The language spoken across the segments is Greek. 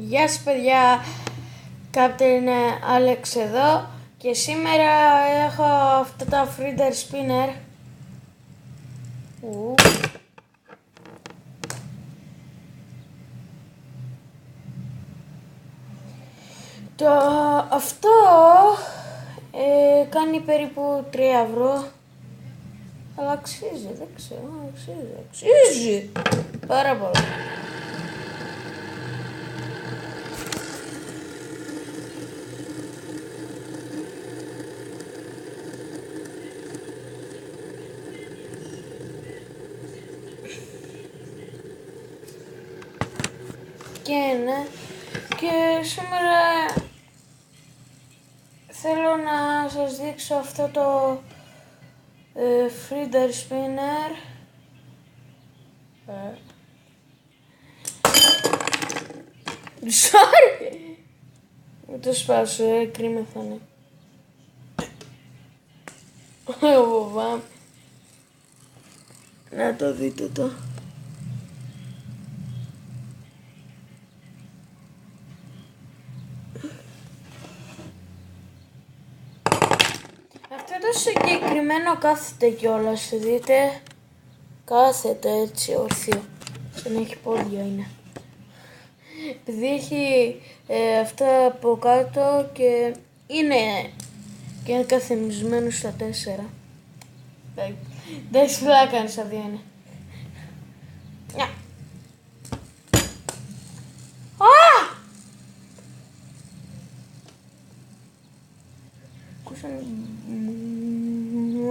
Γεια σας παιδιά, Captain Alex εδώ και σήμερα έχω αυτά τα Frieder Spinner. Αυτό κάνει περίπου 3 ευρώ, αλλά αξίζει, δεν ξέρω, αξίζει πάρα πολύ. Και σήμερα θέλω να σας δείξω αυτό το Frieder Spinner. Sorry! Μην το σπάσω, κρίμα θα είναι. Να το δείτε το. Αυτό το συγκεκριμένο κάθεται κιόλας, δείτε. Κάθεται έτσι όρθιο. Δεν έχει πόδια είναι. Επειδή έχει αυτά από κάτω και είναι καθεμισμένο στα 4. Δεν έχει φλάκα σαν δύο είναι. Ακούσαν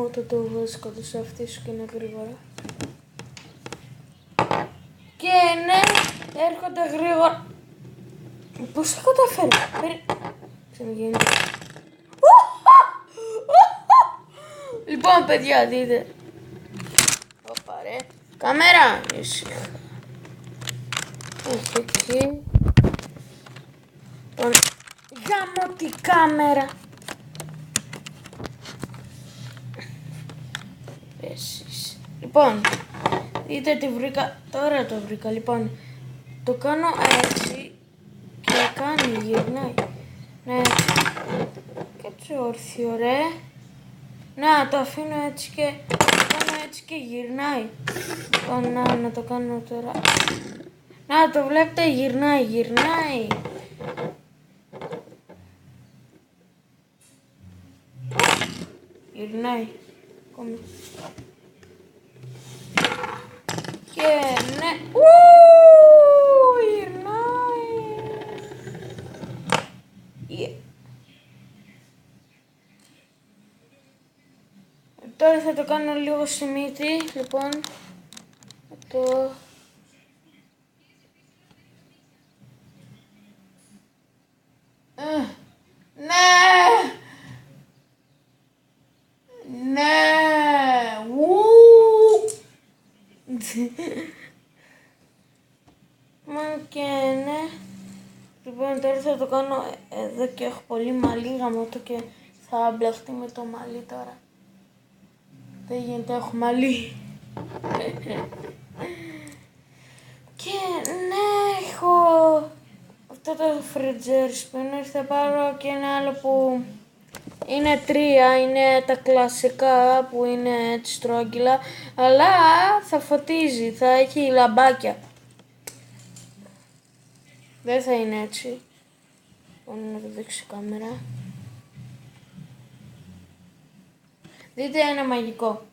όταν το βάζεις κάτω σε αυτή σου και είναι γρήγορα. Και ναι, έρχονται γρήγορα. Πώς θα καταφέρω. Ξαναγίνει. Λοιπόν παιδιά, δείτε. Ωπα ρε. Κάμερα. Ήσυχα. Όχι εκεί. Γάμω τη κάμερα. Εσείς. Λοιπόν, δείτε τι βρήκα. Τώρα το βρήκα. Λοιπόν, το κάνω έτσι και κάνει, γυρνάει. Ναι, και έτσι όρθιο ρε. Να, το αφήνω έτσι και το κάνω έτσι και γυρνάει. Λοιπόν, να το κάνω τώρα. Να, το βλέπετε, γυρνάει. Γυρνάει. Ακόμη. Και ναι. Γυρνάει. Τώρα θα το κάνω λίγο στη μύτη, λοιπόν. Το... Και ναι. Λοιπόν, τώρα θα το κάνω εδώ και έχω πολύ μαλλί γαμώτο και θα μπλεχτεί με το μαλλί τώρα. Δεν γίνεται, έχω μαλλί. Και ναι, έχω αυτό το Frieder Spinner. Θα πάρω και ένα άλλο που είναι 3, είναι τα κλασικά που είναι έτσι στρόγγυλα, αλλά θα φωτίζει, θα έχει λαμπάκια. Δεν θα είναι έτσι. Να το δείξει η κάμερα. Δείτε ένα μαγικό.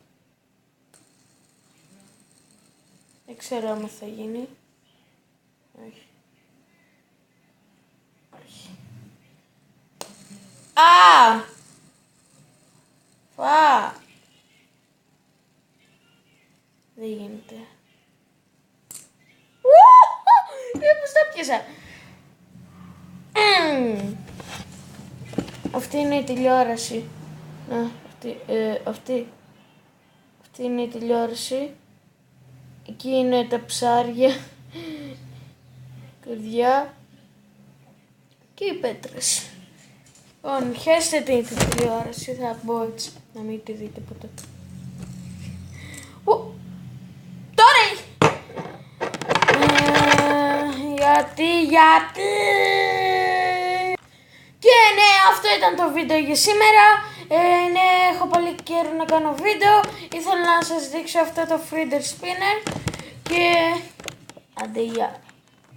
Δεν ξέρω άμα θα γίνει. Όχι. Δεν γίνεται. Πώς τα πιάσα. Αυτή είναι η τηλεόραση. Αυτή είναι η τηλεόραση. Εκεί είναι τα ψάρια. Καρδιά. Και οι πέτρες. Λοιπόν, χαίστε την τηλεόραση. Θα μπω έτσι να μην τη δείτε ποτέ. Τώρα γιατί. Και ναι, αυτό ήταν το βίντεο για σήμερα. Ναι, έχω πολύ καιρό να κάνω βίντεο. Ήθελα να σας δείξω αυτό το Frieder Spinner. Και αντί, γεια.